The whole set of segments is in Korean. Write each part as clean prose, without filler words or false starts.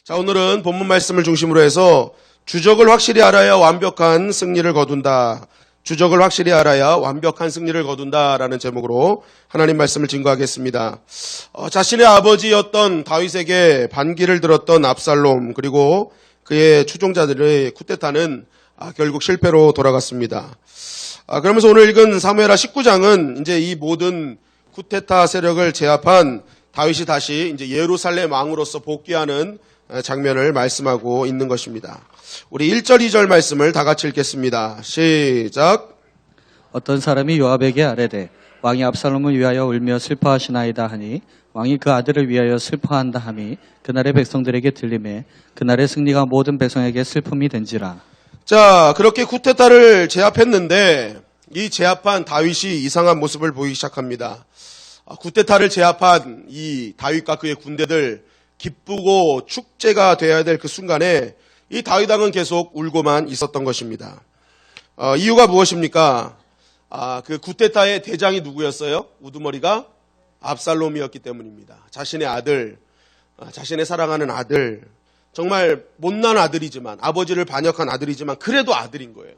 자, 오늘은 본문 말씀을 중심으로 해서 주적을 확실히 알아야 완벽한 승리를 거둔다. 주적을 확실히 알아야 완벽한 승리를 거둔다라는 제목으로 하나님 말씀을 증거하겠습니다. 자신의 아버지였던 다윗에게 반기를 들었던 압살롬 그리고 그의 추종자들의 쿠데타는 결국 실패로 돌아갔습니다. 그러면서 오늘 읽은 사무엘하 19장은 이제 이 모든 쿠데타 세력을 제압한 다윗이 다시 이제 예루살렘 왕으로서 복귀하는 장면을 말씀하고 있는 것입니다. 우리 1절, 2절 말씀을 다 같이 읽겠습니다. 시작. 어떤 사람이 요압에게 아뢰되 왕이 압살롬을 위하여 울며 슬퍼하시나이다 하니 왕이 그 아들을 위하여 슬퍼한다 함이 그날의 백성들에게 들리매 그날의 승리가 모든 백성에게 슬픔이 된지라. 자, 그렇게 쿠데타를 제압했는데 이 제압한 다윗이 이상한 모습을 보이기 시작합니다. 쿠데타를 제압한 이 다윗과 그의 군대들 기쁘고 축제가 되어야 될 그 순간에 이 다윗 왕은 계속 울고만 있었던 것입니다. 이유가 무엇입니까? 그 쿠데타의 대장이 누구였어요? 우두머리가 압살롬이었기 때문입니다. 자신의 아들, 자신의 사랑하는 아들, 정말 못난 아들이지만 아버지를 반역한 아들이지만 그래도 아들인 거예요.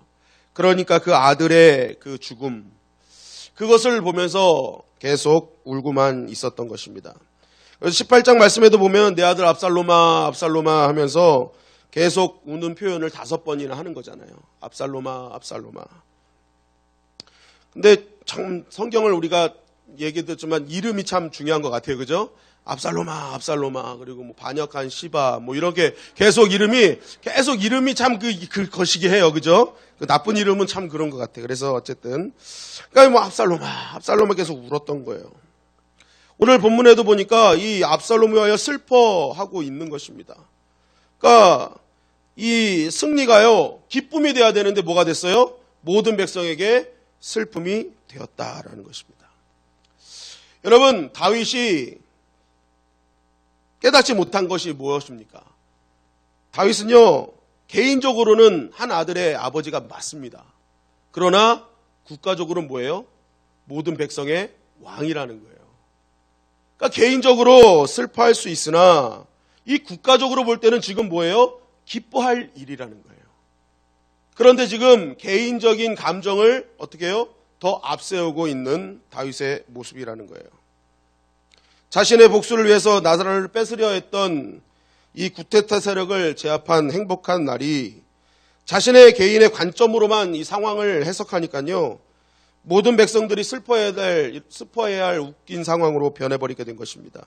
그러니까 그 아들의 그 죽음, 그것을 보면서 계속 울고만 있었던 것입니다. 그래서 18장 말씀에도 보면 내 아들 압살롬아 압살롬아 하면서 계속 우는 표현을 5번이나 하는 거잖아요. 압살롬아 압살롬아. 근데 참 성경을 우리가 얘기 듣지만 이름이 참 중요한 것 같아요. 그죠? 압살롬아 압살롬아 그리고 뭐 반역한 시바 뭐 이렇게 계속 이름이 참 그 거시기 해요. 그죠? 그 나쁜 이름은 참 그런 것 같아요. 그래서 어쨌든 그러니까 뭐 압살롬아 계속 울었던 거예요. 오늘 본문에도 보니까 이 압살롬을 위하여 슬퍼하고 있는 것입니다. 그러니까 이 승리가요 기쁨이 돼야 되는데 뭐가 됐어요? 모든 백성에게 슬픔이 되었다라는 것입니다. 여러분, 다윗이 깨닫지 못한 것이 무엇입니까? 다윗은요 개인적으로는 한 아들의 아버지가 맞습니다. 그러나 국가적으로는 뭐예요? 모든 백성의 왕이라는 거예요. 그러니까 개인적으로 슬퍼할 수 있으나 이 국가적으로 볼 때는 지금 뭐예요? 기뻐할 일이라는 거예요. 그런데 지금 개인적인 감정을 어떻게 해요? 더 앞세우고 있는 다윗의 모습이라는 거예요. 자신의 복수를 위해서 나사렛을 뺏으려 했던 이 쿠데타 세력을 제압한 행복한 날이 자신의 개인의 관점으로만 이 상황을 해석하니까요. 모든 백성들이 슬퍼해야 할 웃긴 상황으로 변해버리게 된 것입니다.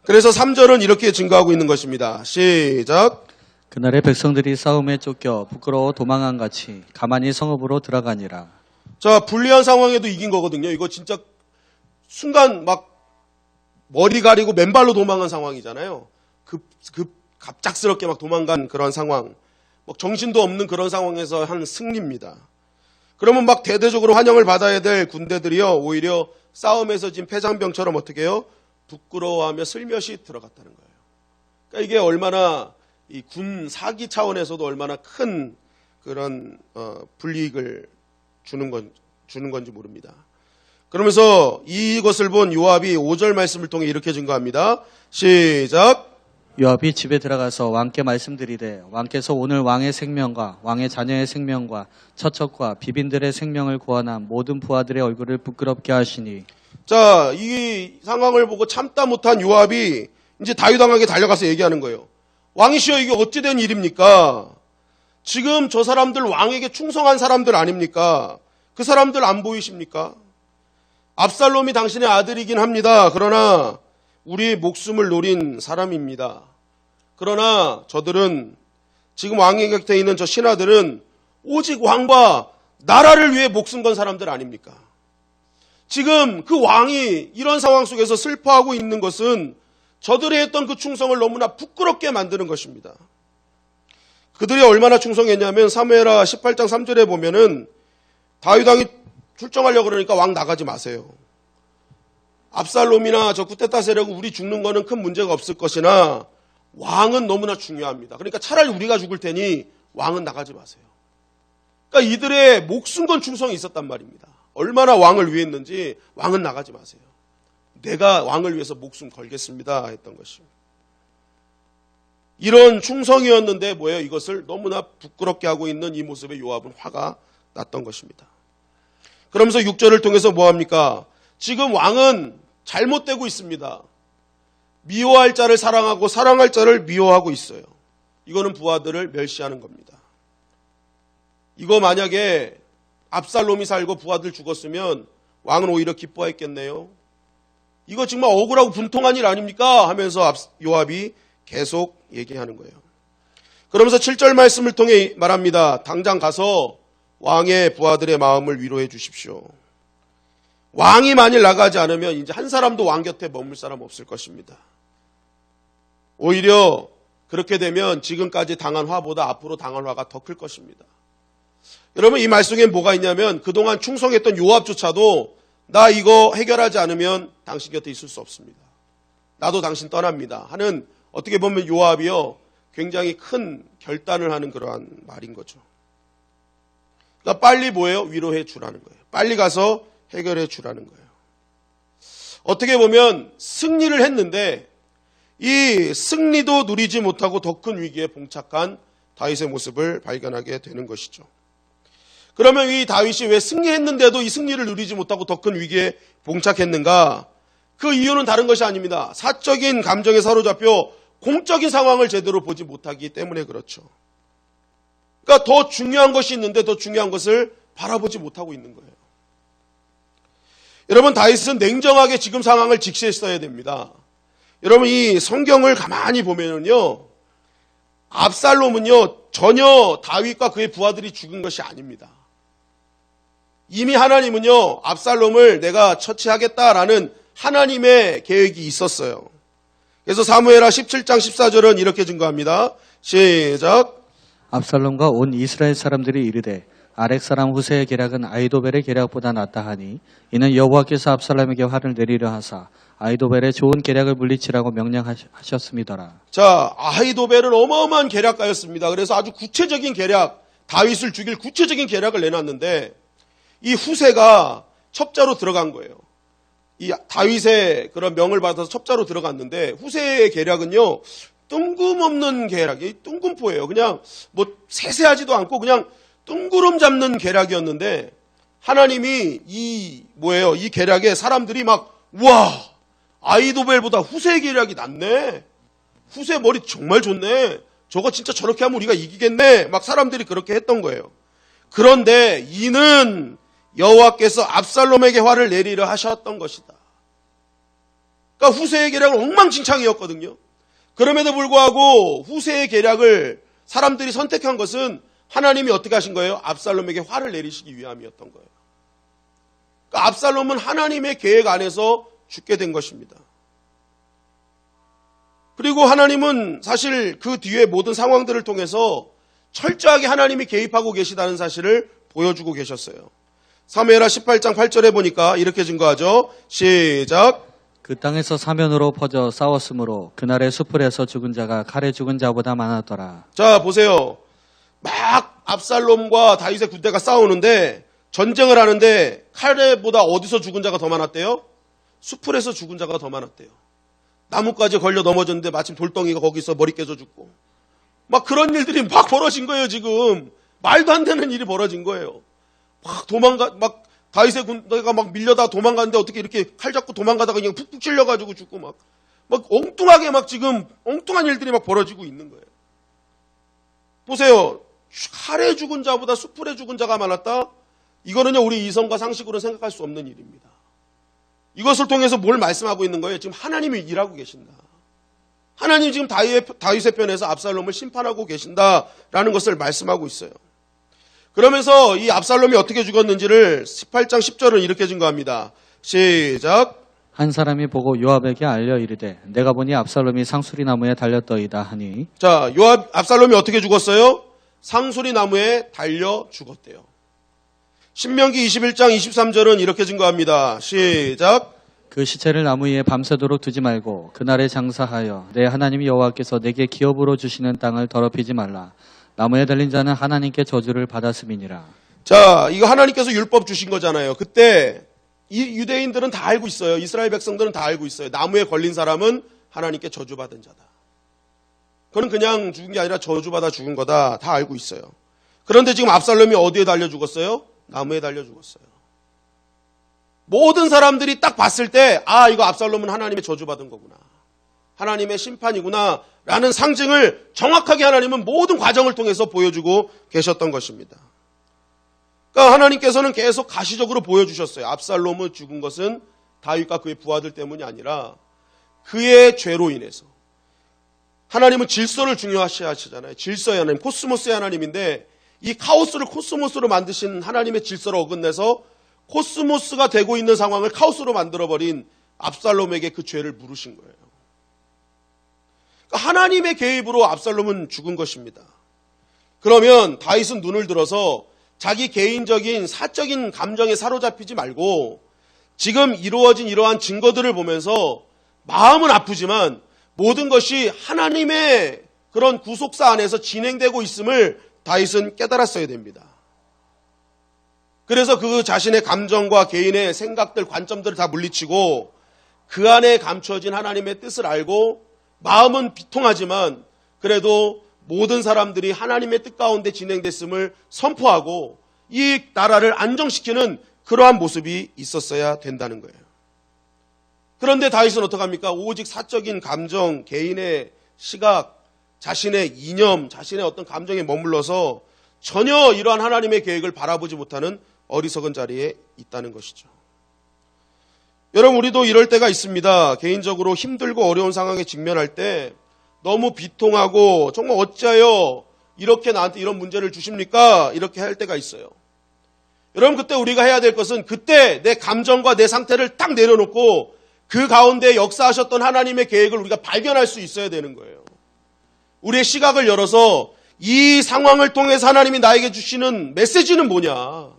그래서 3절은 이렇게 증거하고 있는 것입니다. 시작. 그날의 백성들이 싸움에 쫓겨 부끄러워 도망한 같이 가만히 성읍으로 들어가니라. 자, 불리한 상황에도 이긴 거거든요. 이거 진짜 순간 막 머리 가리고 맨발로 도망한 상황이잖아요. 갑작스럽게 막 도망간 그런 상황. 뭐 정신도 없는 그런 상황에서 한 승리입니다. 그러면 막 대대적으로 환영을 받아야 될 군대들이요, 오히려 싸움에서 지금 패장병처럼 어떻게 해요? 부끄러워하며 슬며시 들어갔다는 거예요. 그러니까 이게 얼마나 이 군 사기 차원에서도 얼마나 큰 그런 불이익을 주는 건지 모릅니다. 그러면서 이것을 본 요압이 5절 말씀을 통해 이렇게 증거합니다. 시작. 요압이 집에 들어가서 왕께 말씀드리되 왕께서 오늘 왕의 생명과 왕의 자녀의 생명과 처척과 비빈들의 생명을 구원한 모든 부하들의 얼굴을 부끄럽게 하시니. 자, 이 상황을 보고 참다 못한 요압이 이제 다윗 왕에게 달려가서 얘기하는 거예요. 왕이시여, 이게 어찌된 일입니까? 지금 저 사람들 왕에게 충성한 사람들 아닙니까? 그 사람들 안 보이십니까? 압살롬이 당신의 아들이긴 합니다. 그러나 우리의 목숨을 노린 사람입니다. 그러나 저들은 지금 왕의 곁에 있는 저 신하들은 오직 왕과 나라를 위해 목숨 건 사람들 아닙니까? 지금 그 왕이 이런 상황 속에서 슬퍼하고 있는 것은 저들이 했던 그 충성을 너무나 부끄럽게 만드는 것입니다. 그들이 얼마나 충성했냐면 사무엘하 18장 3절에 보면은 다윗 왕이 출정하려고 그러니까 왕 나가지 마세요. 압살롬이나 저 쿠데타 세력은 우리 죽는 거는 큰 문제가 없을 것이나 왕은 너무나 중요합니다. 그러니까 차라리 우리가 죽을 테니 왕은 나가지 마세요. 그러니까 이들의 목숨 건 충성이 있었단 말입니다. 얼마나 왕을 위했는지 왕은 나가지 마세요. 내가 왕을 위해서 목숨 걸겠습니다 했던 것입니다. 이런 충성이었는데 뭐예요? 이것을 너무나 부끄럽게 하고 있는 이 모습에 요압은 화가 났던 것입니다. 그러면서 6절을 통해서 뭐합니까? 지금 왕은 잘못되고 있습니다. 미워할 자를 사랑하고 사랑할 자를 미워하고 있어요. 이거는 부하들을 멸시하는 겁니다. 이거 만약에 압살롬이 살고 부하들 죽었으면 왕은 오히려 기뻐했겠네요. 이거 정말 억울하고 분통한 일 아닙니까? 하면서 요압이 계속 얘기하는 거예요. 그러면서 7절 말씀을 통해 말합니다. 당장 가서 왕의 부하들의 마음을 위로해 주십시오. 왕이 만일 나가지 않으면 이제 한 사람도 왕 곁에 머물 사람 없을 것입니다. 오히려 그렇게 되면 지금까지 당한 화보다 앞으로 당할 화가 더 클 것입니다. 여러분, 이 말씀에 뭐가 있냐면 그동안 충성했던 요압조차도 나 이거 해결하지 않으면 당신 곁에 있을 수 없습니다. 나도 당신 떠납니다. 하는, 어떻게 보면 요압이요 굉장히 큰 결단을 하는 그러한 말인 거죠. 그러니까 빨리 뭐예요? 위로해 주라는 거예요. 빨리 가서 해결해 주라는 거예요. 어떻게 보면 승리를 했는데 이 승리도 누리지 못하고 더 큰 위기에 봉착한 다윗의 모습을 발견하게 되는 것이죠. 그러면 이 다윗이 왜 승리했는데도 이 승리를 누리지 못하고 더 큰 위기에 봉착했는가? 그 이유는 다른 것이 아닙니다. 사적인 감정에 사로잡혀 공적인 상황을 제대로 보지 못하기 때문에 그렇죠. 그러니까 더 중요한 것이 있는데 더 중요한 것을 바라보지 못하고 있는 거예요. 여러분, 다윗은 냉정하게 지금 상황을 직시했어야 됩니다. 여러분, 이 성경을 가만히 보면은요, 압살롬은요 전혀 다윗과 그의 부하들이 죽은 것이 아닙니다. 이미 하나님은요 압살롬을 내가 처치하겠다라는 하나님의 계획이 있었어요. 그래서 사무엘하 17장 14절은 이렇게 증거합니다. 시작. 압살롬과 온 이스라엘 사람들이 이르되 아렉 사람 후세의 계략은 아히도벨의 계략보다 낫다 하니 이는 여호와께서 압살롬에게 화를 내리려 하사 아히도벨의 좋은 계략을 물리치라고 명령하셨음이더라. 자, 아히도벨은 어마어마한 계략가였습니다. 그래서 아주 구체적인 계략, 다윗을 죽일 구체적인 계략을 내놨는데 이 후세가 첩자로 들어간 거예요. 이 다윗의 그런 명을 받아서 첩자로 들어갔는데 후세의 계략은요 뜬금없는 계략이 뜬금포예요. 그냥 뭐 세세하지도 않고 그냥 뜬구름 잡는 계략이었는데 하나님이 이 계략에 사람들이 막 우와 아히도벨보다 후세의 계략이 낫네. 후세 머리 정말 좋네. 저거 진짜 저렇게 하면 우리가 이기겠네. 막 사람들이 그렇게 했던 거예요. 그런데 이는 여호와께서 압살롬에게 화를 내리려 하셨던 것이다. 그러니까 후세의 계략은 엉망진창이었거든요. 그럼에도 불구하고 후세의 계략을 사람들이 선택한 것은 하나님이 어떻게 하신 거예요? 압살롬에게 화를 내리시기 위함이었던 거예요. 그러니까 압살롬은 하나님의 계획 안에서 죽게 된 것입니다. 그리고 하나님은 사실 그 뒤에 모든 상황들을 통해서 철저하게 하나님이 개입하고 계시다는 사실을 보여주고 계셨어요. 사무엘하 18장 8절에 보니까 이렇게 증거하죠. 시작. 그 땅에서 사면으로 퍼져 싸웠으므로 그날의 수풀에서 죽은 자가 칼에 죽은 자보다 많았더라. 자, 보세요. 막 압살롬과 다윗의 군대가 싸우는데 전쟁을 하는데 칼보다 어디서 죽은 자가 더 많았대요? 수풀에서 죽은 자가 더 많았대요. 나뭇가지에 걸려 넘어졌는데 마침 돌덩이가 거기서 머리 깨져 죽고 막 그런 일들이 막 벌어진 거예요. 지금 말도 안 되는 일이 벌어진 거예요. 막 다윗의 군대가 막 밀려다 도망가는데 어떻게 이렇게 칼 잡고 도망가다가 그냥 푹푹 찔려가지고 죽고 막 엉뚱하게 막 지금 엉뚱한 일들이 막 벌어지고 있는 거예요. 보세요. 칼에 죽은 자보다 수풀에 죽은 자가 많았다? 이거는요, 우리 이성과 상식으로 생각할 수 없는 일입니다. 이것을 통해서 뭘 말씀하고 있는 거예요? 지금 하나님이 일하고 계신다. 하나님 지금 다윗의 편에서 압살롬을 심판하고 계신다라는 것을 말씀하고 있어요. 그러면서 이 압살롬이 어떻게 죽었는지를 18장 10절은 이렇게 증거합니다. 시작. 한 사람이 보고 요압에게 알려 이르되 내가 보니 압살롬이 상수리 나무에 달렸더이다 하니. 자, 압살롬이 어떻게 죽었어요? 상수리 나무에 달려 죽었대요. 신명기 21장 23절은 이렇게 증거합니다. 시작. 그 시체를 나무 위에 밤새도록 두지 말고 그날에 장사하여 내 하나님 여호와께서 내게 기업으로 주시는 땅을 더럽히지 말라. 나무에 달린 자는 하나님께 저주를 받았음이니라. 자, 이거 하나님께서 율법 주신 거잖아요. 그때 이 유대인들은 다 알고 있어요. 이스라엘 백성들은 다 알고 있어요. 나무에 걸린 사람은 하나님께 저주받은 자다. 그는 그냥 죽은 게 아니라 저주받아 죽은 거다. 다 알고 있어요. 그런데 지금 압살롬이 어디에 달려 죽었어요? 나무에 달려 죽었어요. 모든 사람들이 딱 봤을 때, 아, 이거 압살롬은 하나님의 저주받은 거구나. 하나님의 심판이구나. 라는 상징을 정확하게 하나님은 모든 과정을 통해서 보여주고 계셨던 것입니다. 그러니까 하나님께서는 계속 가시적으로 보여주셨어요. 압살롬이 죽은 것은 다윗과 그의 부하들 때문이 아니라 그의 죄로 인해서. 하나님은 질서를 중요시 하시잖아요. 질서의 하나님, 코스모스의 하나님인데 이 카오스를 코스모스로 만드신 하나님의 질서를 어긋내서 코스모스가 되고 있는 상황을 카오스로 만들어버린 압살롬에게 그 죄를 물으신 거예요. 그러니까 하나님의 개입으로 압살롬은 죽은 것입니다. 그러면 다윗은 눈을 들어서 자기 개인적인 사적인 감정에 사로잡히지 말고 지금 이루어진 이러한 증거들을 보면서 마음은 아프지만 모든 것이 하나님의 그런 구속사 안에서 진행되고 있음을 다윗은 깨달았어야 됩니다. 그래서 그 자신의 감정과 개인의 생각들, 관점들을 다 물리치고 그 안에 감춰진 하나님의 뜻을 알고 마음은 비통하지만 그래도 모든 사람들이 하나님의 뜻 가운데 진행됐음을 선포하고 이 나라를 안정시키는 그러한 모습이 있었어야 된다는 거예요. 그런데 다윗은 어떡합니까? 오직 사적인 감정, 개인의 시각, 자신의 이념, 자신의 어떤 감정에 머물러서 전혀 이러한 하나님의 계획을 바라보지 못하는 어리석은 자리에 있다는 것이죠. 여러분, 우리도 이럴 때가 있습니다. 개인적으로 힘들고 어려운 상황에 직면할 때 너무 비통하고 정말 어찌하여 이렇게 나한테 이런 문제를 주십니까? 이렇게 할 때가 있어요. 여러분, 그때 우리가 해야 될 것은 그때 내 감정과 내 상태를 딱 내려놓고 그 가운데 역사하셨던 하나님의 계획을 우리가 발견할 수 있어야 되는 거예요. 우리의 시각을 열어서 이 상황을 통해서 하나님이 나에게 주시는 메시지는 뭐냐?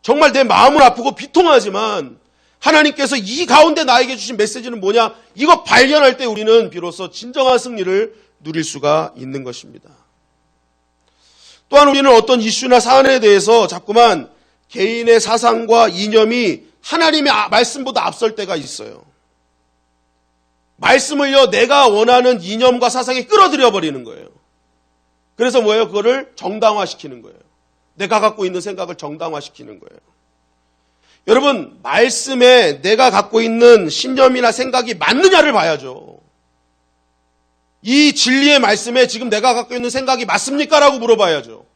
정말 내 마음은 아프고 비통하지만 하나님께서 이 가운데 나에게 주신 메시지는 뭐냐? 이거 발견할 때 우리는 비로소 진정한 승리를 누릴 수가 있는 것입니다. 또한 우리는 어떤 이슈나 사안에 대해서 자꾸만 개인의 사상과 이념이 하나님의 말씀보다 앞설 때가 있어요. 말씀을요, 내가 원하는 이념과 사상에 끌어들여 버리는 거예요. 그래서 뭐예요? 그거를 정당화시키는 거예요. 내가 갖고 있는 생각을 정당화시키는 거예요. 여러분, 말씀에 내가 갖고 있는 신념이나 생각이 맞느냐를 봐야죠. 이 진리의 말씀에 지금 내가 갖고 있는 생각이 맞습니까? 라고 물어봐야죠.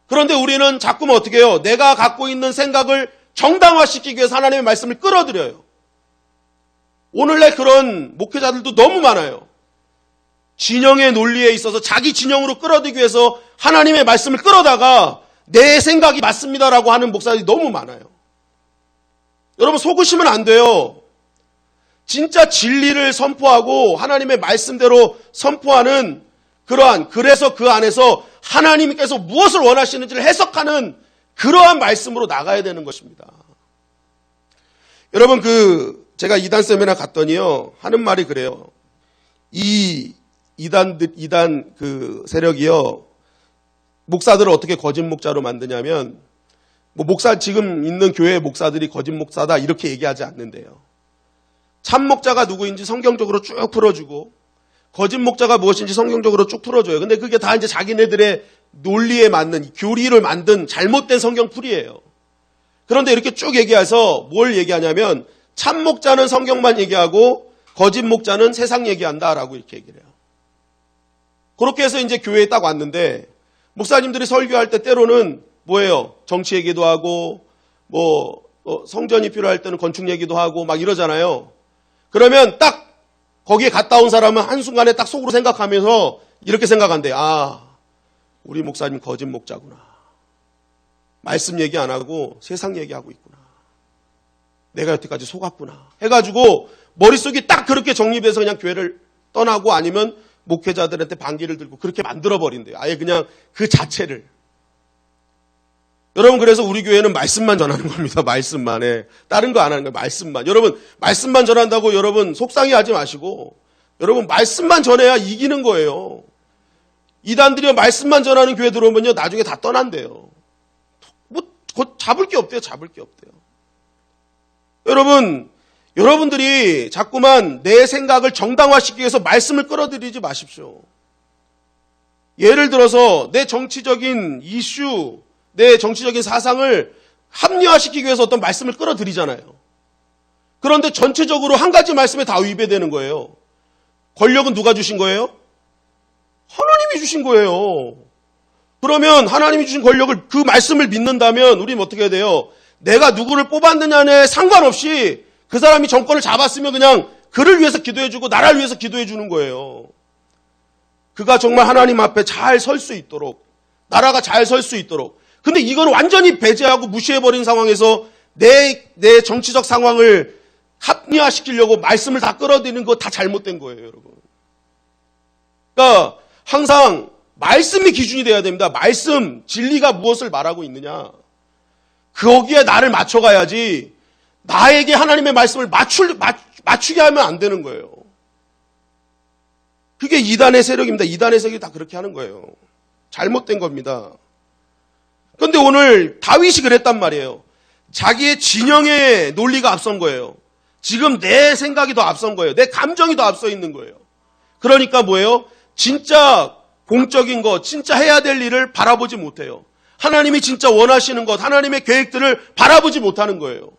그런데 우리는 자꾸만 어떻게 해요? 내가 갖고 있는 생각을 정당화시키기 위해서 하나님의 말씀을 끌어들여요. 오늘날 그런 목회자들도 너무 많아요. 진영의 논리에 있어서 자기 진영으로 끌어들이기 위해서 하나님의 말씀을 끌어다가 내 생각이 맞습니다라고 하는 목사들이 너무 많아요. 여러분, 속으시면 안 돼요. 진짜 진리를 선포하고 하나님의 말씀대로 선포하는 그러한, 그래서 그 안에서 하나님께서 무엇을 원하시는지를 해석하는 그러한 말씀으로 나가야 되는 것입니다. 여러분, 제가 이단 세미나 갔더니요, 하는 말이 그래요. 이단 세력이요, 목사들을 어떻게 거짓 목자로 만드냐면, 지금 있는 교회 목사들이 거짓 목사다 이렇게 얘기하지 않는데요. 참 목자가 누구인지 성경적으로 쭉 풀어주고 거짓 목자가 무엇인지 성경적으로 쭉 풀어줘요. 근데 그게 다 이제 자기네들의 논리에 맞는 교리를 만든 잘못된 성경풀이에요. 그런데 이렇게 쭉 얘기해서 뭘 얘기하냐면 참 목자는 성경만 얘기하고 거짓 목자는 세상 얘기한다라고 이렇게 얘기를 해요. 그렇게 해서 이제 교회에 딱 왔는데 목사님들이 설교할 때 때로는 뭐예요? 정치 얘기도 하고 성전이 필요할 때는 건축 얘기도 하고 막 이러잖아요. 그러면 딱 거기에 갔다 온 사람은 한순간에 딱 속으로 생각하면서 이렇게 생각한대. 아, 우리 목사님 거짓 목자구나. 말씀 얘기 안 하고 세상 얘기하고 있구나. 내가 여태까지 속았구나. 해가지고 머릿속이 딱 그렇게 정립돼서 그냥 교회를 떠나고 아니면 목회자들한테 반기를 들고 그렇게 만들어버린대요. 아예 그냥 그 자체를. 여러분, 그래서 우리 교회는 말씀만 전하는 겁니다. 말씀만. 다른 거 안 하는 거예요. 말씀만. 여러분, 말씀만 전한다고 여러분 속상해하지 마시고 여러분 말씀만 전해야 이기는 거예요. 이단들이 말씀만 전하는 교회 들어오면요 나중에 다 떠난대요. 잡을 게 없대요. 잡을 게 없대요. 여러분들이 자꾸만 내 생각을 정당화시키기 위해서 말씀을 끌어들이지 마십시오. 예를 들어서 내 정치적인 이슈, 내 정치적인 사상을 합리화시키기 위해서 어떤 말씀을 끌어들이잖아요. 그런데 전체적으로 한 가지 말씀에 다 위배되는 거예요. 권력은 누가 주신 거예요? 하나님이 주신 거예요. 그러면 하나님이 주신 권력을, 그 말씀을 믿는다면 우리는 어떻게 해야 돼요? 내가 누구를 뽑았느냐에 상관없이 그 사람이 정권을 잡았으면 그냥 그를 위해서 기도해주고 나라를 위해서 기도해주는 거예요. 그가 정말 하나님 앞에 잘 설 수 있도록, 나라가 잘 설 수 있도록. 근데 이건 완전히 배제하고 무시해버린 상황에서 내 정치적 상황을 합리화시키려고 말씀을 다 끌어들이는 거 다 잘못된 거예요, 여러분. 그러니까 항상 말씀이 기준이 돼야 됩니다. 말씀, 진리가 무엇을 말하고 있느냐. 거기에 나를 맞춰가야지 나에게 하나님의 말씀을 맞추게 하면 안 되는 거예요. 그게 이단의 세력입니다. 이단의 세력이 다 그렇게 하는 거예요. 잘못된 겁니다. 그런데 오늘 다윗이 그랬단 말이에요. 자기의 진영의 논리가 앞선 거예요. 지금 내 생각이 더 앞선 거예요. 내 감정이 더 앞서 있는 거예요. 그러니까 뭐예요? 진짜 공적인 것, 진짜 해야 될 일을 바라보지 못해요. 하나님이 진짜 원하시는 것, 하나님의 계획들을 바라보지 못하는 거예요.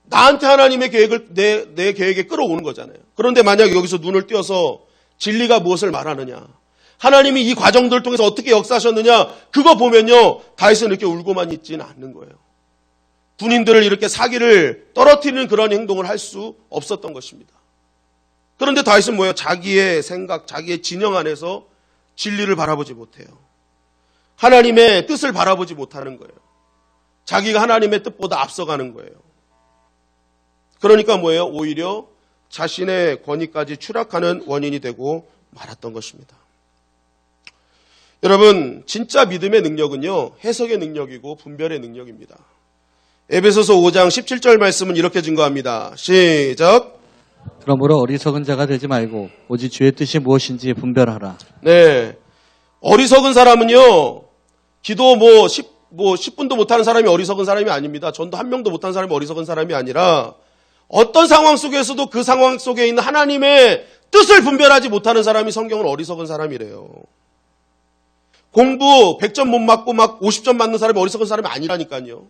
나한테 하나님의 계획을 내 계획에 끌어오는 거잖아요. 그런데 만약 여기서 눈을 띄어서 진리가 무엇을 말하느냐, 하나님이 이 과정들을 통해서 어떻게 역사하셨느냐, 그거 보면요, 다윗은 이렇게 울고만 있지는 않는 거예요. 군인들을 이렇게 사기를 떨어뜨리는 그런 행동을 할 수 없었던 것입니다. 그런데 다윗은 뭐예요? 자기의 생각, 자기의 진영 안에서 진리를 바라보지 못해요. 하나님의 뜻을 바라보지 못하는 거예요. 자기가 하나님의 뜻보다 앞서가는 거예요. 그러니까 뭐예요? 오히려 자신의 권위까지 추락하는 원인이 되고 말았던 것입니다. 여러분, 진짜 믿음의 능력은요, 해석의 능력이고 분별의 능력입니다. 에베소서 5장 17절 말씀은 이렇게 증거합니다. 시작. 그러므로 어리석은 자가 되지 말고 오직 주의 뜻이 무엇인지 분별하라. 네. 어리석은 사람은요, 기도 10분도 못하는 사람이 어리석은 사람이 아닙니다. 전도 한 명도 못하는 사람이 어리석은 사람이 아니라 어떤 상황 속에서도 그 상황 속에 있는 하나님의 뜻을 분별하지 못하는 사람이 성경은 어리석은 사람이래요. 공부 100점 못 맞고 막 50점 맞는 사람이 어리석은 사람이 아니라니까요.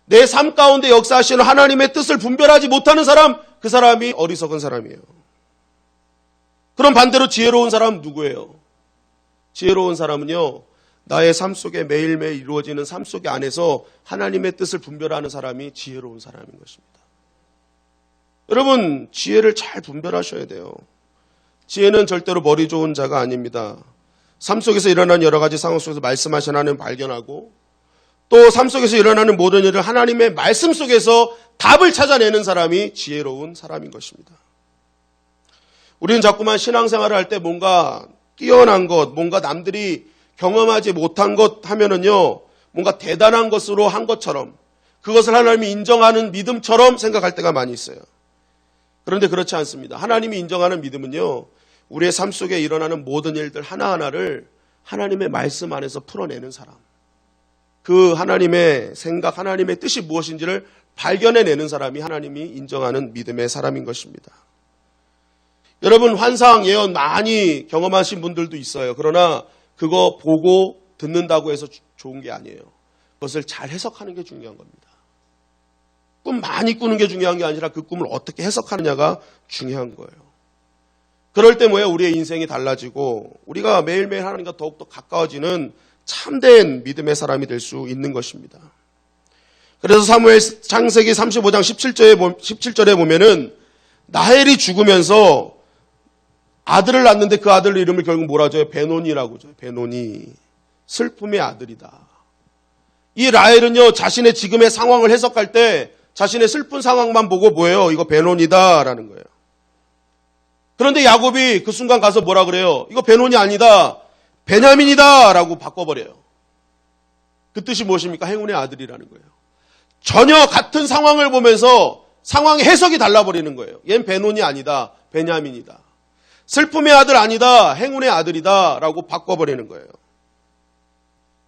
내 삶 가운데 역사하시는 하나님의 뜻을 분별하지 못하는 사람, 그 사람이 어리석은 사람이에요. 그럼 반대로 지혜로운 사람은 누구예요? 지혜로운 사람은요, 나의 삶 속에 매일매일 이루어지는 삶 속에 안에서 하나님의 뜻을 분별하는 사람이 지혜로운 사람인 것입니다. 여러분, 지혜를 잘 분별하셔야 돼요. 지혜는 절대로 머리 좋은 자가 아닙니다. 삶 속에서 일어나는 여러 가지 상황 속에서 말씀하신 하나님을 발견하고, 또 삶 속에서 일어나는 모든 일을 하나님의 말씀 속에서 답을 찾아내는 사람이 지혜로운 사람인 것입니다. 우리는 자꾸만 신앙생활을 할 때 뭔가 뛰어난 것, 뭔가 남들이 경험하지 못한 것 하면은요, 뭔가 대단한 것으로 한 것처럼, 그것을 하나님이 인정하는 믿음처럼 생각할 때가 많이 있어요. 그런데 그렇지 않습니다. 하나님이 인정하는 믿음은요, 우리의 삶 속에 일어나는 모든 일들 하나하나를 하나님의 말씀 안에서 풀어내는 사람, 그 하나님의 생각, 하나님의 뜻이 무엇인지를 발견해내는 사람이 하나님이 인정하는 믿음의 사람인 것입니다. 여러분, 환상, 예언 많이 경험하신 분들도 있어요. 그러나 그거 보고 듣는다고 해서 좋은 게 아니에요. 그것을 잘 해석하는 게 중요한 겁니다. 꿈 많이 꾸는 게 중요한 게 아니라 그 꿈을 어떻게 해석하느냐가 중요한 거예요. 그럴 때 뭐예요? 우리의 인생이 달라지고 우리가 매일매일 하나님과 더욱더 가까워지는 참된 믿음의 사람이 될 수 있는 것입니다. 그래서 사무엘 창세기 35장 17절에 보면은 나헬이 죽으면서 아들을 낳는데 그 아들 이름을 결국 뭐라 하죠? 베논이라고 하죠. 베논이. 슬픔의 아들이다. 이 라헬은요, 자신의 지금의 상황을 해석할 때 자신의 슬픈 상황만 보고 뭐예요? 이거 베논이다라는 거예요. 그런데 야곱이 그 순간 가서 뭐라 그래요? 이거 베논이 아니다. 베냐민이다 라고 바꿔버려요. 그 뜻이 무엇입니까? 행운의 아들이라는 거예요. 전혀 같은 상황을 보면서 상황의 해석이 달라버리는 거예요. 얜 베논이 아니다. 베냐민이다. 슬픔의 아들 아니다. 행운의 아들이다 라고 바꿔버리는 거예요.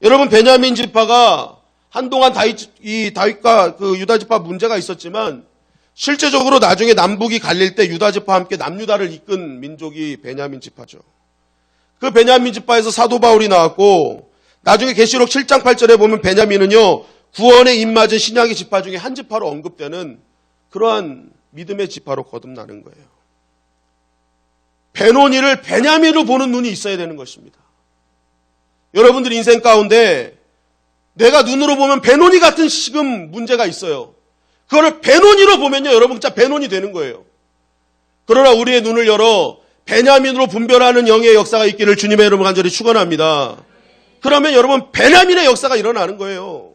여러분, 베냐민 지파가 한동안 다윗과 그 유다 지파 문제가 있었지만 실제적으로 나중에 남북이 갈릴 때 유다 지파와 함께 남유다를 이끈 민족이 베냐민 지파죠. 그 베냐민 지파에서 사도 바울이 나왔고 나중에 계시록 7장 8절에 보면 베냐민은요 구원에 입맞은 신약의 지파 중에 한 지파로 언급되는 그러한 믿음의 지파로 거듭나는 거예요. 베노니를 베냐민으로 보는 눈이 있어야 되는 것입니다. 여러분들 인생 가운데 내가 눈으로 보면 베노니 같은 지금 문제가 있어요. 그거를 베노니로 보면요 여러분 진짜 베노니 되는 거예요. 그러나 우리의 눈을 열어 베냐민으로 분별하는 영의 역사가 있기를 주님의 이름으로 간절히 축원합니다. 그러면 여러분 베냐민의 역사가 일어나는 거예요.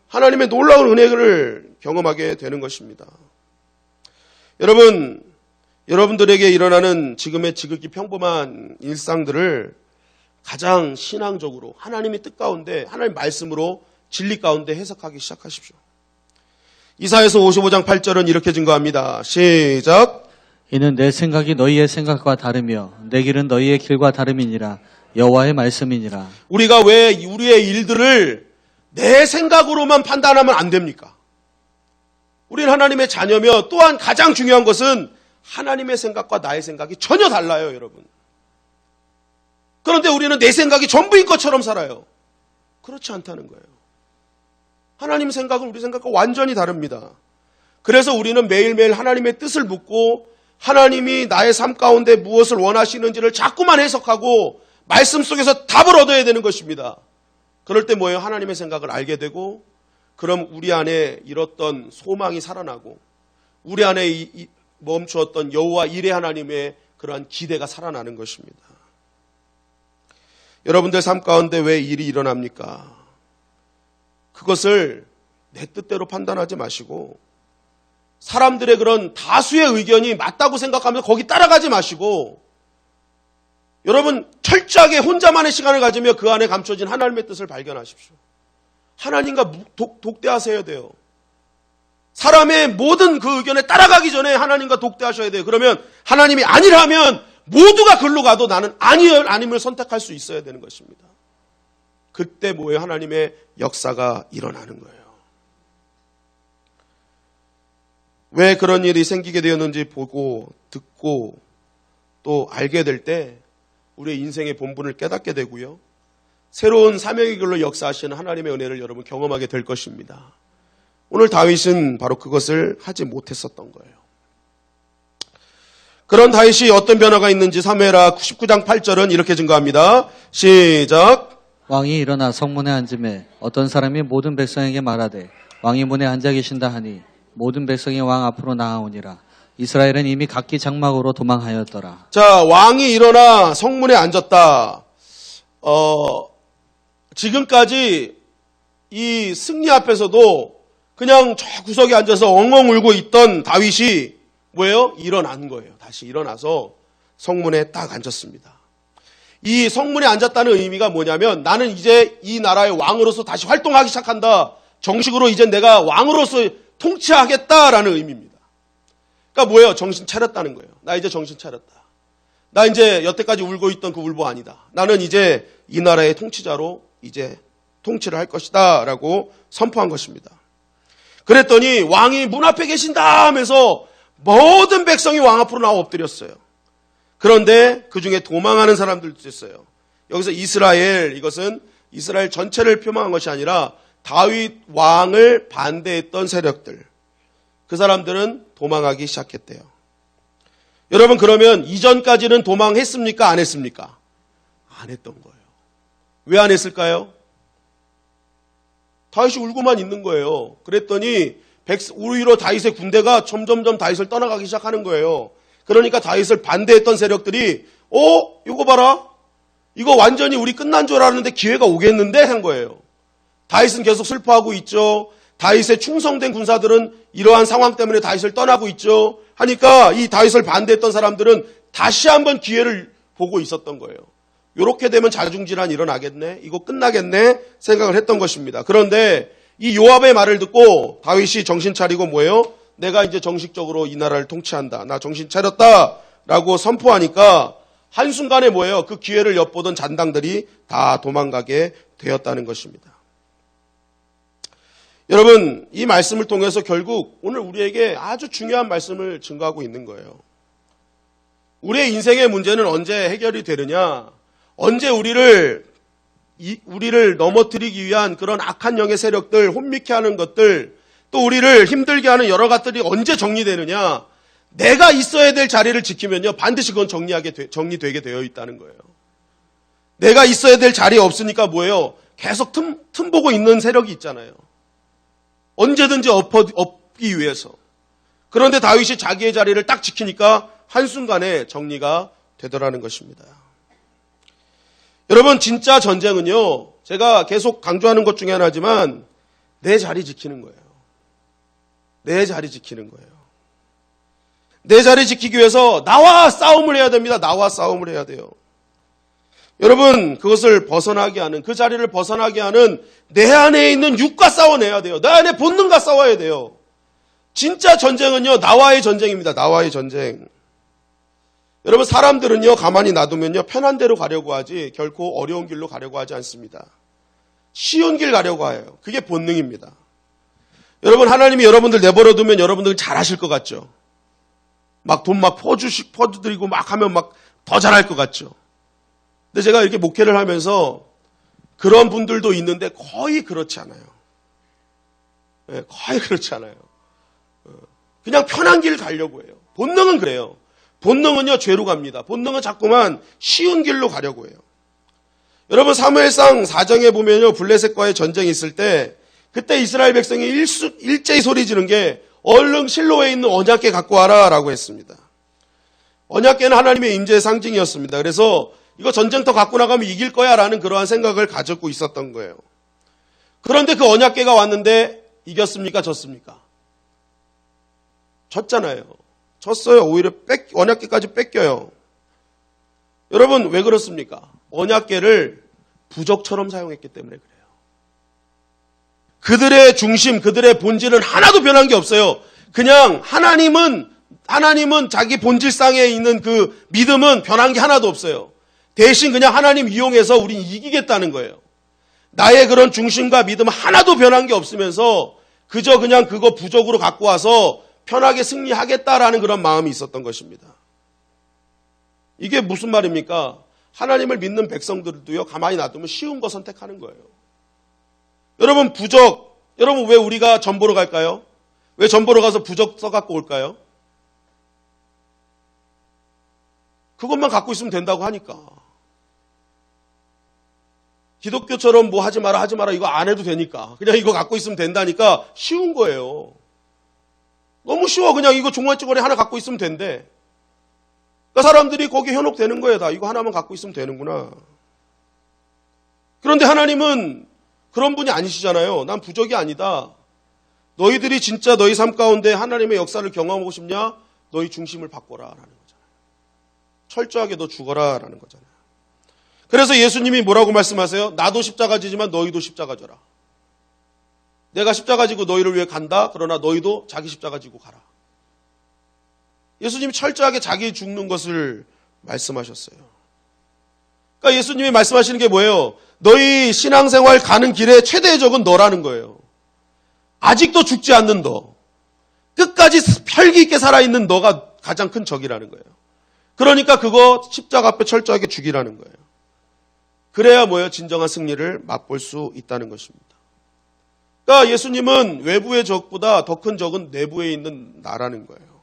하나님의 놀라운 은혜를 경험하게 되는 것입니다. 여러분들에게 일어나는 지금의 지극히 평범한 일상들을 가장 신앙적으로 하나님의 뜻 가운데 하나님의 말씀으로 진리 가운데 해석하기 시작하십시오. 이사야서 55장 8절은 이렇게 증거합니다. 시작. 이는 내 생각이 너희의 생각과 다르며 내 길은 너희의 길과 다름이니라. 여호와의 말씀이니라. 우리가 왜 우리의 일들을 내 생각으로만 판단하면 안 됩니까? 우리는 하나님의 자녀며 또한 가장 중요한 것은 하나님의 생각과 나의 생각이 전혀 달라요, 여러분. 그런데 우리는 내 생각이 전부인 것처럼 살아요. 그렇지 않다는 거예요. 하나님 생각은 우리 생각과 완전히 다릅니다. 그래서 우리는 매일매일 하나님의 뜻을 묻고 하나님이 나의 삶 가운데 무엇을 원하시는지를 자꾸만 해석하고 말씀 속에서 답을 얻어야 되는 것입니다. 그럴 때 뭐예요? 하나님의 생각을 알게 되고 그럼 우리 안에 잃었던 소망이 살아나고 우리 안에 멈추었던 여호와 이레 하나님의 그러한 기대가 살아나는 것입니다. 여러분들 삶 가운데 왜 일이 일어납니까? 그것을 내 뜻대로 판단하지 마시고 사람들의 그런 다수의 의견이 맞다고 생각하면서 거기 따라가지 마시고 여러분 철저하게 혼자만의 시간을 가지며 그 안에 감춰진 하나님의 뜻을 발견하십시오. 하나님과 독대하셔야 돼요. 사람의 모든 그 의견에 따라가기 전에 하나님과 독대하셔야 돼요. 그러면 하나님이 아니라면 모두가 글로 가도 나는 아님을 선택할 수 있어야 되는 것입니다. 그때 뭐예요? 하나님의 역사가 일어나는 거예요. 왜 그런 일이 생기게 되었는지 보고 듣고 또 알게 될 때 우리의 인생의 본분을 깨닫게 되고요. 새로운 사명의 길로 역사하시는 하나님의 은혜를 여러분 경험하게 될 것입니다. 오늘 다윗은 바로 그것을 하지 못했었던 거예요. 그런 다윗이 어떤 변화가 있는지 사무엘하 19장 8절은 이렇게 증거합니다. 시작. 왕이 일어나 성문에 앉음에 어떤 사람이 모든 백성에게 말하되 왕이 문에 앉아 계신다 하니 모든 백성이 왕 앞으로 나아오니라. 이스라엘은 이미 각기 장막으로 도망하였더라. 자, 왕이 일어나 성문에 앉았다. 지금까지 이 승리 앞에서도 그냥 저 구석에 앉아서 엉엉 울고 있던 다윗이 뭐예요? 일어난 거예요. 다시 일어나서 성문에 딱 앉았습니다. 이 성문에 앉았다는 의미가 뭐냐면 나는 이제 이 나라의 왕으로서 다시 활동하기 시작한다. 정식으로 이제 내가 왕으로서 통치하겠다라는 의미입니다. 그러니까 뭐예요? 정신 차렸다는 거예요. 나 이제 정신 차렸다. 나 이제 여태까지 울고 있던 그 울보 아니다. 나는 이제 이 나라의 통치자로 이제 통치를 할 것이다 라고 선포한 것입니다. 그랬더니 왕이 문 앞에 계신다 하면서 모든 백성이 왕 앞으로 나와 엎드렸어요. 그런데 그 중에 도망하는 사람들도 있어요. 여기서 이스라엘, 이것은 이스라엘 전체를 표명한 것이 아니라 다윗 왕을 반대했던 세력들, 그 사람들은 도망하기 시작했대요. 여러분 그러면 이전까지는 도망했습니까? 안 했습니까? 안 했던 거예요. 왜 안 했을까요? 다윗이 울고만 있는 거예요. 그랬더니 오히려 다윗의 군대가 점점점 다윗을 떠나가기 시작하는 거예요. 그러니까 다윗을 반대했던 세력들이 이거 봐라. 이거 완전히 우리 끝난 줄 알았는데 기회가 오겠는데 한 거예요. 다윗은 계속 슬퍼하고 있죠. 다윗의 충성된 군사들은 이러한 상황 때문에 다윗을 떠나고 있죠. 하니까 이 다윗을 반대했던 사람들은 다시 한번 기회를 보고 있었던 거예요. 이렇게 되면 자중질환 일어나겠네. 이거 끝나겠네 생각을 했던 것입니다. 그런데 이 요압의 말을 듣고 다윗이 정신 차리고 뭐예요? 내가 이제 정식적으로 이 나라를 통치한다. 나 정신 차렸다 라고 선포하니까 한순간에 뭐예요? 그 기회를 엿보던 잔당들이 다 도망가게 되었다는 것입니다. 여러분 이 말씀을 통해서 결국 오늘 우리에게 아주 중요한 말씀을 증거하고 있는 거예요. 우리의 인생의 문제는 언제 해결이 되느냐? 언제 우리를 넘어뜨리기 위한 그런 악한 영의 세력들, 혼미케 하는 것들, 또 우리를 힘들게 하는 여러 가지들이 언제 정리되느냐? 내가 있어야 될 자리를 지키면요, 반드시 그건 정리되게 되어 있다는 거예요. 내가 있어야 될 자리에 없으니까 뭐예요? 계속 틈 보고 있는 세력이 있잖아요. 언제든지 엎기 위해서. 그런데 다윗이 자기의 자리를 딱 지키니까 한순간에 정리가 되더라는 것입니다. 여러분, 진짜 전쟁은요, 제가 계속 강조하는 것 중에 하나지만 내 자리 지키는 거예요. 내 자리 지키는 거예요. 내 자리 지키기 위해서 나와 싸움을 해야 됩니다. 나와 싸움을 해야 돼요. 여러분, 그것을 벗어나게 하는, 그 자리를 벗어나게 하는 내 안에 있는 육과 싸워내야 돼요. 내 안에 본능과 싸워야 돼요. 진짜 전쟁은요, 나와의 전쟁입니다. 나와의 전쟁. 여러분, 사람들은요, 가만히 놔두면요, 편한 데로 가려고 하지 결코 어려운 길로 가려고 하지 않습니다. 쉬운 길 가려고 해요. 그게 본능입니다. 여러분, 하나님이 여러분들 내버려 두면 여러분들 잘하실 것 같죠? 막 돈 막 퍼드리고 막 하면 막 더 잘할 것 같죠? 근데 제가 이렇게 목회를 하면서 그런 분들도 있는데 거의 그렇지 않아요. 네, 거의 그렇지 않아요. 그냥 편한 길 가려고 해요. 본능은 그래요. 본능은요, 죄로 갑니다. 본능은 자꾸만 쉬운 길로 가려고 해요. 여러분, 사무엘상 4장에 보면요, 블레셋과의 전쟁이 있을 때, 그때 이스라엘 백성이 일제히 소리 지른 게, 얼른 실로에 있는 언약궤 갖고 와라 라고 했습니다. 언약궤는 하나님의 임재의 상징이었습니다. 그래서 이거 전쟁터 갖고 나가면 이길 거야 라는 그러한 생각을 가지고 있었던 거예요. 그런데 그 언약궤가 왔는데 이겼습니까? 졌습니까? 졌잖아요. 졌어요. 오히려 언약궤까지 뺏겨요. 여러분, 왜 그렇습니까? 언약궤를 부적처럼 사용했기 때문에 그래요. 그들의 중심, 그들의 본질은 하나도 변한 게 없어요. 그냥 하나님은 자기 본질상에 있는 그 믿음은 변한 게 하나도 없어요. 대신 그냥 하나님 이용해서 우린 이기겠다는 거예요. 나의 그런 중심과 믿음은 하나도 변한 게 없으면서 그저 그냥 그거 부적으로 갖고 와서 편하게 승리하겠다라는 그런 마음이 있었던 것입니다. 이게 무슨 말입니까? 하나님을 믿는 백성들도요, 가만히 놔두면 쉬운 거 선택하는 거예요. 여러분, 여러분 왜 우리가 전보로 갈까요? 왜 전보로 가서 부적 써갖고 올까요? 그것만 갖고 있으면 된다고 하니까. 기독교처럼 뭐 하지 마라 이거 안 해도 되니까. 그냥 이거 갖고 있으면 된다니까 쉬운 거예요. 너무 쉬워. 그냥 이거 종아찌거리 하나 갖고 있으면 된대. 그러니까 사람들이 거기에 현혹되는 거예요. 다 이거 하나만 갖고 있으면 되는구나. 그런데 하나님은 그런 분이 아니시잖아요. 난 부적이 아니다. 너희들이 진짜 너희 삶 가운데 하나님의 역사를 경험하고 싶냐? 너희 중심을 바꿔라 라는 거잖아요. 철저하게 너 죽어라 라는 거잖아요. 그래서 예수님이 뭐라고 말씀하세요? 나도 십자가 지지만 너희도 십자가 져라. 내가 십자가 지고 너희를 위해 간다. 그러나 너희도 자기 십자가 지고 가라. 예수님이 철저하게 자기 죽는 것을 말씀하셨어요. 그러니까 예수님이 말씀하시는 게 뭐예요? 너희 신앙생활 가는 길의 최대의 적은 너라는 거예요. 아직도 죽지 않는 너. 끝까지 혈기 있게 살아있는 너가 가장 큰 적이라는 거예요. 그러니까 그거 십자가 앞에 철저하게 죽이라는 거예요. 그래야 뭐예요? 진정한 승리를 맛볼 수 있다는 것입니다. 그러니까 예수님은 외부의 적보다 더 큰 적은 내부에 있는 나라는 거예요.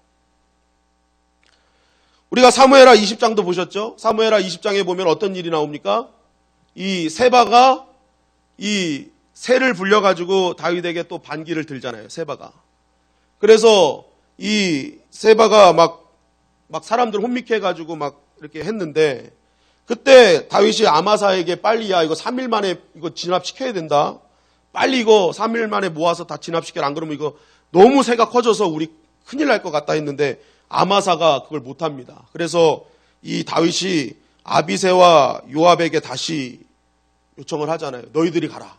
우리가 사무엘하 20장도 보셨죠? 사무엘하 20장에 보면 어떤 일이 나옵니까? 이 세바가 이 새를 불려가지고 다윗에게 또 반기를 들잖아요. 세바가. 그래서 이 세바가 막 사람들 혼미케 해가지고 막 이렇게 했는데 그때 다윗이 아마사에게 빨리 야 이거 3일 만에 이거 진압시켜야 된다. 빨리 이거 3일 만에 모아서 다 진압시켜라. 안 그러면 이거 너무 새가 커져서 우리 큰일 날 것 같다 했는데 아마사가 그걸 못합니다. 그래서 이 다윗이 아비새와 요압에게 다시 요청을 하잖아요. 너희들이 가라.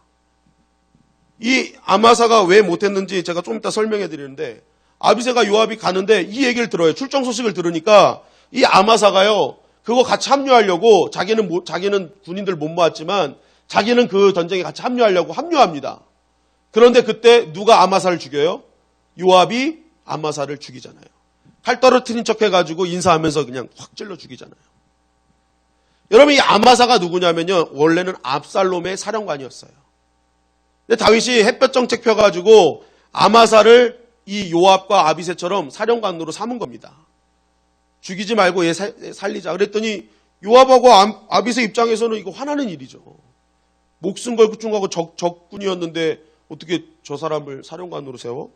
이 아마사가 왜 못했는지 제가 좀 이따 설명해 드리는데 아비새가 요압이 가는데 이 얘기를 들어요. 출정 소식을 들으니까 이 아마사가요. 그거 같이 합류하려고 자기는 군인들 못 모았지만 자기는 그 전쟁에 같이 합류하려고 합류합니다. 그런데 그때 누가 아마사를 죽여요? 요압이 아마사를 죽이잖아요. 칼 떨어뜨린 척 해가지고 인사하면서 그냥 확 찔러 죽이잖아요. 여러분, 이 아마사가 누구냐면요, 원래는 압살롬의 사령관이었어요. 근데 다윗이 햇볕 정책 펴가지고 아마사를 이 요압과 아비새처럼 사령관으로 삼은 겁니다. 죽이지 말고 얘 살리자. 그랬더니 요압하고 아비새 입장에서는 이거 화나는 일이죠. 목숨 걸고 중하고 적군이었는데 어떻게 저 사람을 사령관으로 세워?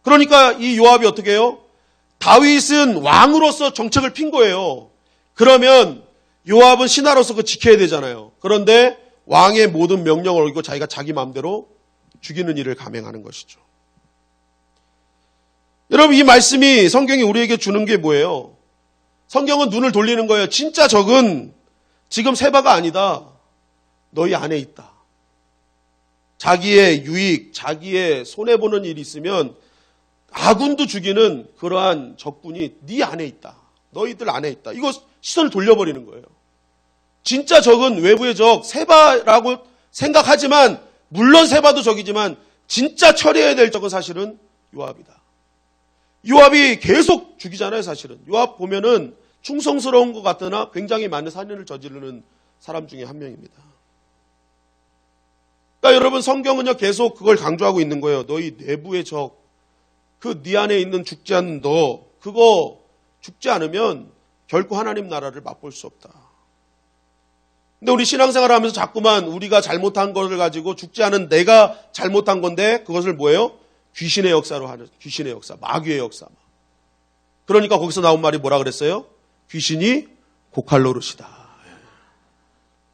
그러니까 이 요압이 어떻게 해요? 다윗은 왕으로서 정책을 핀 거예요. 그러면 요압은 신하로서 그거 지켜야 되잖아요. 그런데 왕의 모든 명령을 어기고 자기가 자기 마음대로 죽이는 일을 감행하는 것이죠. 여러분, 이 말씀이 성경이 우리에게 주는 게 뭐예요? 성경은 눈을 돌리는 거예요. 진짜 적은 지금 세바가 아니다. 너희 안에 있다. 자기의 유익, 자기의 손해보는 일이 있으면 아군도 죽이는 그러한 적군이 네 안에 있다. 너희들 안에 있다. 이거 시선을 돌려버리는 거예요. 진짜 적은 외부의 적, 세바라고 생각하지만, 물론 세바도 적이지만 진짜 처리해야 될 적은 사실은 요압이다. 요압이 계속 죽이잖아요, 사실은. 요압 보면은 충성스러운 것 같으나 굉장히 많은 살인을 저지르는 사람 중에 한 명입니다. 그러니까 여러분, 성경은요 계속 그걸 강조하고 있는 거예요. 너희 내부의 적, 그 네 안에 있는 죽지 않는 너, 그거 죽지 않으면 결코 하나님 나라를 맛볼 수 없다. 근데 우리 신앙생활을 하면서 자꾸만 우리가 잘못한 것을 가지고 죽지 않은 내가 잘못한 건데 그것을 뭐예요? 귀신의 역사로 하는, 귀신의 역사, 마귀의 역사. 그러니까 거기서 나온 말이 뭐라 그랬어요? 귀신이 고칼 노릇이다.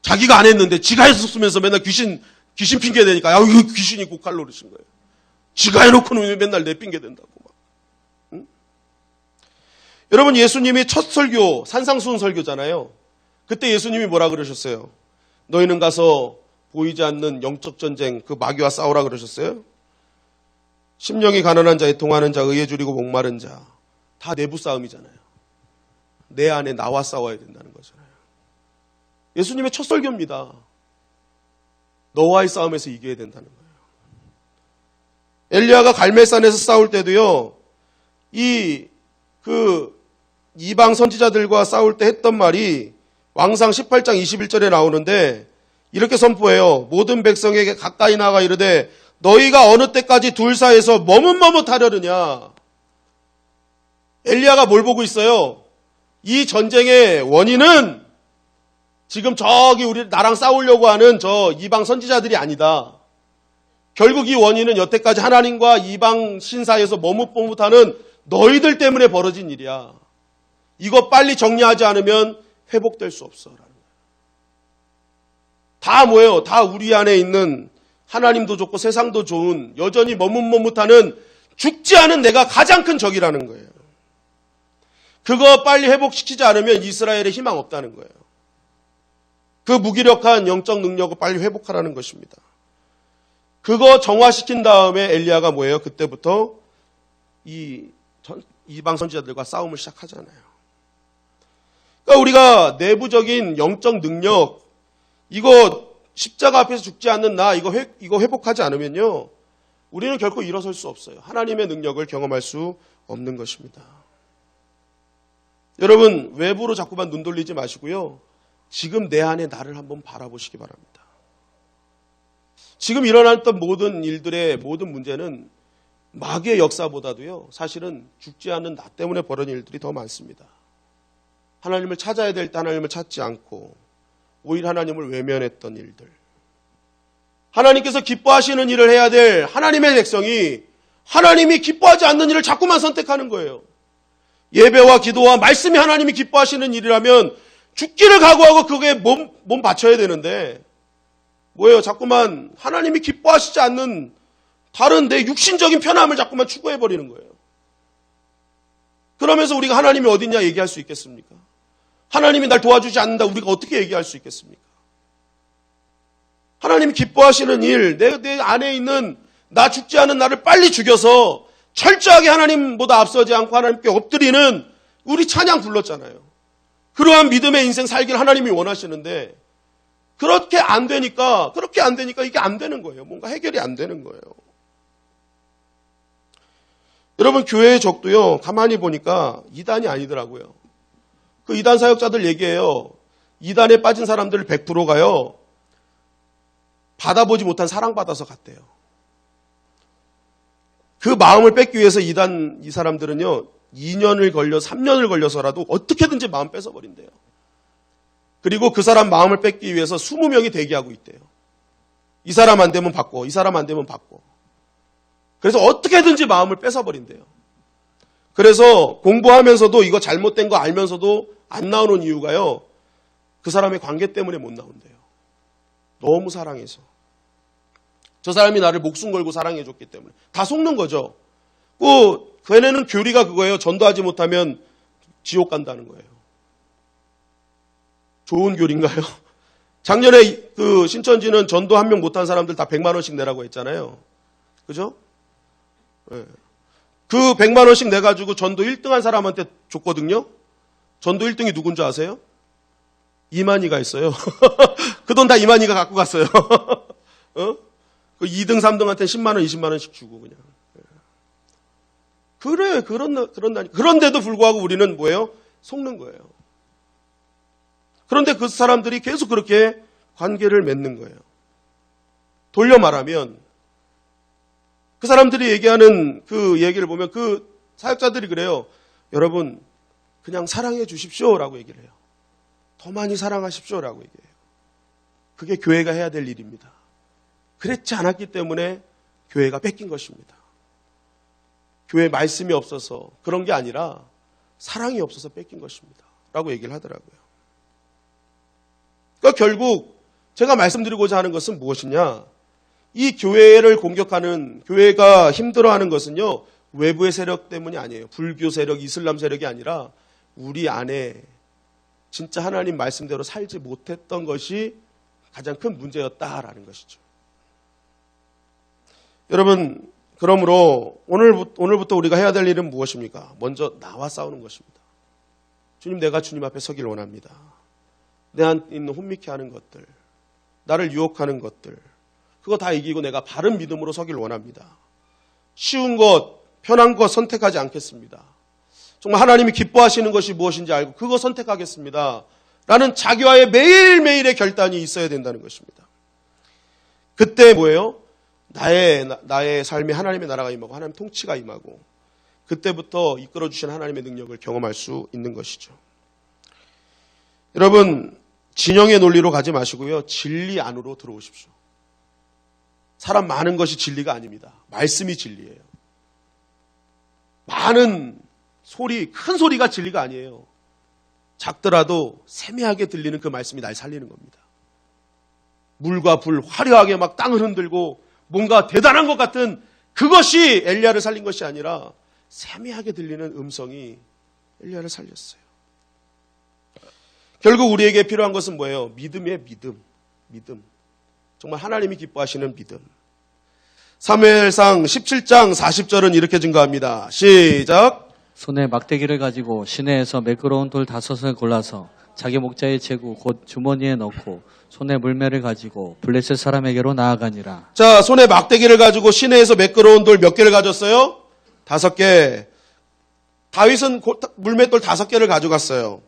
자기가 안 했는데 지가 했었으면서 맨날 귀신 핑계 대니까, 야, 이거 귀신이 고칼 노릇인 거예요. 지가 해놓고는 맨날 내 핑계 된다고. 응? 여러분, 예수님이 첫 설교, 산상수훈 설교잖아요. 그때 예수님이 뭐라 그러셨어요? 너희는 가서 보이지 않는 영적 전쟁, 그 마귀와 싸우라 그러셨어요? 심령이 가난한 자, 애통하는 자, 의에 줄이고 목마른 자, 다 내부 싸움이잖아요. 내 안에 나와 싸워야 된다는 거잖아요. 예수님의 첫 설교입니다. 너와의 싸움에서 이겨야 된다는 거예요. 엘리야가 갈멜산에서 싸울 때도요, 이방 선지자들과 싸울 때 했던 말이 왕상 18장 21절에 나오는데 이렇게 선포해요. 모든 백성에게 가까이 나가 이르되 너희가 어느 때까지 둘 사이에서 머뭇머뭇하려느냐. 엘리야가 뭘 보고 있어요? 이 전쟁의 원인은 지금 저기 우리 나랑 싸우려고 하는 저 이방 선지자들이 아니다. 결국 이 원인은 여태까지 하나님과 이방 신 사이에서 머뭇머뭇하는 너희들 때문에 벌어진 일이야. 이거 빨리 정리하지 않으면 회복될 수 없어. 다 뭐예요? 다 우리 안에 있는 하나님도 좋고 세상도 좋은 여전히 머뭇머뭇하는 죽지 않은 내가 가장 큰 적이라는 거예요. 그거 빨리 회복시키지 않으면 이스라엘에 희망 없다는 거예요. 그 무기력한 영적 능력을 빨리 회복하라는 것입니다. 그거 정화시킨 다음에 엘리야가 뭐예요? 그때부터 이방 선지자들과 싸움을 시작하잖아요. 그러니까 우리가 내부적인 영적 능력, 이거 십자가 앞에서 죽지 않는 나, 이거 회복하지 않으면요, 우리는 결코 일어설 수 없어요. 하나님의 능력을 경험할 수 없는 것입니다. 여러분, 외부로 자꾸만 눈 돌리지 마시고요, 지금 내 안에 나를 한번 바라보시기 바랍니다. 지금 일어났던 모든 일들의 모든 문제는 마귀의 역사보다도요, 사실은 죽지 않는 나 때문에 벌어진 일들이 더 많습니다. 하나님을 찾아야 될 때 하나님을 찾지 않고 오히려 하나님을 외면했던 일들. 하나님께서 기뻐하시는 일을 해야 될 하나님의 백성이 하나님이 기뻐하지 않는 일을 자꾸만 선택하는 거예요. 예배와 기도와 말씀이 하나님이 기뻐하시는 일이라면 죽기를 각오하고 그게 몸 바쳐야 되는데 뭐예요? 자꾸만 하나님이 기뻐하시지 않는 다른 내 육신적인 편함을 자꾸만 추구해버리는 거예요. 그러면서 우리가 하나님이 어딨냐 얘기할 수 있겠습니까? 하나님이 날 도와주지 않는다 우리가 어떻게 얘기할 수 있겠습니까? 하나님이 기뻐하시는 일, 내 안에 있는 나 죽지 않은 나를 빨리 죽여서 철저하게 하나님보다 앞서지 않고 하나님께 엎드리는 우리 찬양 불렀잖아요. 그러한 믿음의 인생 살기를 하나님이 원하시는데 그렇게 안 되니까 이게 안 되는 거예요. 뭔가 해결이 안 되는 거예요. 여러분, 교회의 적도요, 가만히 보니까 이단이 아니더라고요. 그 이단 사역자들 얘기해요. 이단에 빠진 사람들 100%가요. 받아보지 못한 사랑받아서 갔대요. 그 마음을 뺏기 위해서 이 사람들은요, 2년을 걸려 3년을 걸려서라도 어떻게든지 마음 뺏어버린대요. 그리고 그 사람 마음을 뺏기 위해서 20명이 대기하고 있대요. 이 사람 안 되면 받고, 이 사람 안 되면 받고. 그래서 어떻게든지 마음을 뺏어버린대요. 그래서 공부하면서도 이거 잘못된 거 알면서도 안 나오는 이유가요, 그 사람의 관계 때문에 못 나온대요. 너무 사랑해서. 저 사람이 나를 목숨 걸고 사랑해줬기 때문에. 다 속는 거죠. 걔네는 교리가 그거예요. 전도하지 못하면 지옥 간다는 거예요. 좋은 교리인가요? 작년에 그 신천지는 전도 한 명 못한 사람들 다 100만 원씩 내라고 했잖아요. 그죠? 네. 그 100만 원씩 내가지고 전도 1등한 사람한테 줬거든요. 전도 1등이 누군지 아세요? 이만희가 있어요. 그 돈 다 이만희가 갖고 갔어요. 그 2등, 3등한테 10만 원, 20만 원씩 주고 그냥. 그래, 그런데도 불구하고 우리는 뭐예요? 속는 거예요. 그런데 그 사람들이 계속 그렇게 관계를 맺는 거예요. 돌려 말하면 그 사람들이 얘기하는 그 얘기를 보면 그 사역자들이 그래요. 여러분, 그냥 사랑해 주십시오라고 얘기를 해요. 더 많이 사랑하십시오라고 얘기해요. 그게 교회가 해야 될 일입니다. 그랬지 않았기 때문에 교회가 뺏긴 것입니다. 교회 말씀이 없어서 그런 게 아니라 사랑이 없어서 뺏긴 것입니다. 라고 얘기를 하더라고요. 그러니까 결국 제가 말씀드리고자 하는 것은 무엇이냐? 이 교회를 공격하는, 교회가 힘들어하는 것은요, 외부의 세력 때문이 아니에요. 불교 세력, 이슬람 세력이 아니라 우리 안에 진짜 하나님 말씀대로 살지 못했던 것이 가장 큰 문제였다라는 것이죠. 여러분, 그러므로 오늘부터 우리가 해야 될 일은 무엇입니까? 먼저 나와 싸우는 것입니다. 주님, 내가 주님 앞에 서길 원합니다. 내 안에 있는 혼미케 하는 것들, 나를 유혹하는 것들, 그거 다 이기고 내가 바른 믿음으로 서길 원합니다. 쉬운 것, 편한 것 선택하지 않겠습니다. 정말 하나님이 기뻐하시는 것이 무엇인지 알고 그거 선택하겠습니다. 라는 자기와의 매일매일의 결단이 있어야 된다는 것입니다. 그때 뭐예요? 나의 삶에 하나님의 나라가 임하고 하나님 통치가 임하고 그때부터 이끌어주신 하나님의 능력을 경험할 수 있는 것이죠. 여러분, 진영의 논리로 가지 마시고요. 진리 안으로 들어오십시오. 사람 많은 것이 진리가 아닙니다. 말씀이 진리예요. 많은 소리, 큰 소리가 진리가 아니에요. 작더라도 세미하게 들리는 그 말씀이 날 살리는 겁니다. 물과 불, 화려하게 막 땅을 흔들고 뭔가 대단한 것 같은 그것이 엘리야를 살린 것이 아니라 세미하게 들리는 음성이 엘리야를 살렸어요. 결국 우리에게 필요한 것은 뭐예요? 믿음이에요. 믿음. 정말 하나님이 기뻐하시는 믿음. 사무엘상 17장 40절은 이렇게 증거합니다. 시작. 손에 막대기를 가지고 시내에서 매끄러운 돌 5을 골라서 자기 목자의 제구 곧 주머니에 넣고 손에 물매를 가지고 블레셋 사람에게로 나아가니라. 자, 손에 막대기를 가지고 시내에서 매끄러운 돌 몇 개를 가졌어요? 5개. 다윗은 물맷돌 5개를 가져갔어요.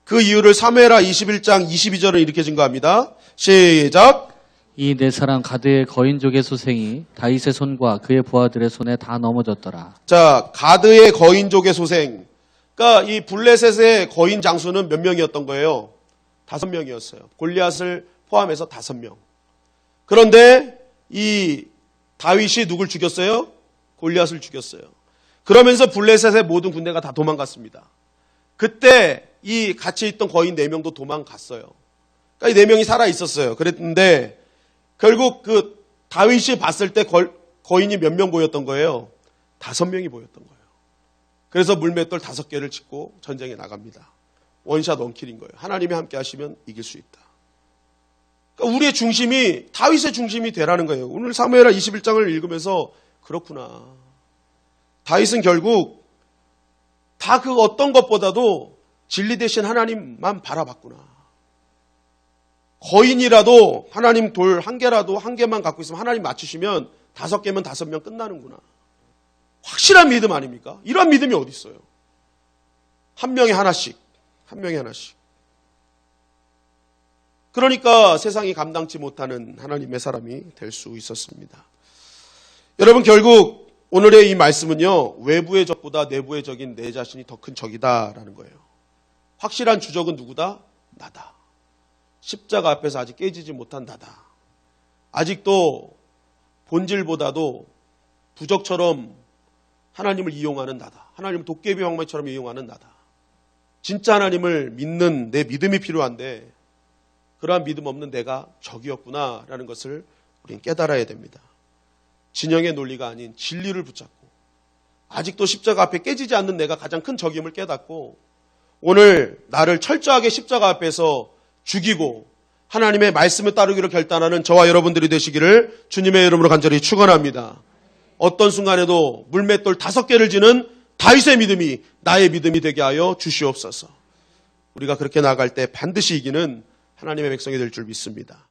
그 이유를 사무엘하 21장 22절은 이렇게 증거합니다. 시작. 이 네 사람 가드의 거인족의 소생이 다윗의 손과 그의 부하들의 손에 다 넘어졌더라. 자, 가드의 거인족의 소생. 그러니까 이 블레셋의 거인 장수는 몇 명이었던 거예요? 5명이었어요. 골리앗을 포함해서 5명. 그런데 이 다윗이 누굴 죽였어요? 골리앗을 죽였어요. 그러면서 블레셋의 모든 군대가 다 도망갔습니다. 그때 이 같이 있던 거인 4명도 도망갔어요. 그러니까 이 4명이 살아 있었어요. 그랬는데 결국 그 다윗이 봤을 때 거인이 몇 명 보였던 거예요? 5명이 보였던 거예요. 그래서 물맷돌 5개를 짚고 전쟁에 나갑니다. 원샷 원킬인 거예요. 하나님이 함께 하시면 이길 수 있다. 그러니까 우리의 중심이 다윗의 중심이 되라는 거예요. 오늘 사무엘하 21장을 읽으면서 그렇구나. 다윗은 결국 다 그 어떤 것보다도 진리 대신 하나님만 바라봤구나. 거인이라도 하나님 돌 1개라도 1개만 갖고 있으면 하나님 맞추시면 5개면 5명 끝나는구나. 확실한 믿음 아닙니까? 이런 믿음이 어디 있어요? 한 명에 하나씩. 한 명에 하나씩. 그러니까 세상이 감당치 못하는 하나님의 사람이 될 수 있었습니다. 여러분, 결국 오늘의 이 말씀은요, 외부의 적보다 내부의 적인 내 자신이 더 큰 적이다라는 거예요. 확실한 주적은 누구다? 나다. 십자가 앞에서 아직 깨지지 못한 나다. 아직도 본질보다도 부적처럼 하나님을 이용하는 나다. 하나님을 도깨비 황매처럼 이용하는 나다. 진짜 하나님을 믿는 내 믿음이 필요한데 그러한 믿음 없는 내가 적이었구나라는 것을 우리는 깨달아야 됩니다. 진영의 논리가 아닌 진리를 붙잡고 아직도 십자가 앞에 깨지지 않는 내가 가장 큰 적임을 깨닫고 오늘 나를 철저하게 십자가 앞에서 죽이고 하나님의 말씀을 따르기로 결단하는 저와 여러분들이 되시기를 주님의 이름으로 간절히 축원합니다. 어떤 순간에도 물맷돌 5개를 지는 다윗의 믿음이 나의 믿음이 되게 하여 주시옵소서. 우리가 그렇게 나아갈 때 반드시 이기는 하나님의 백성이 될 줄 믿습니다.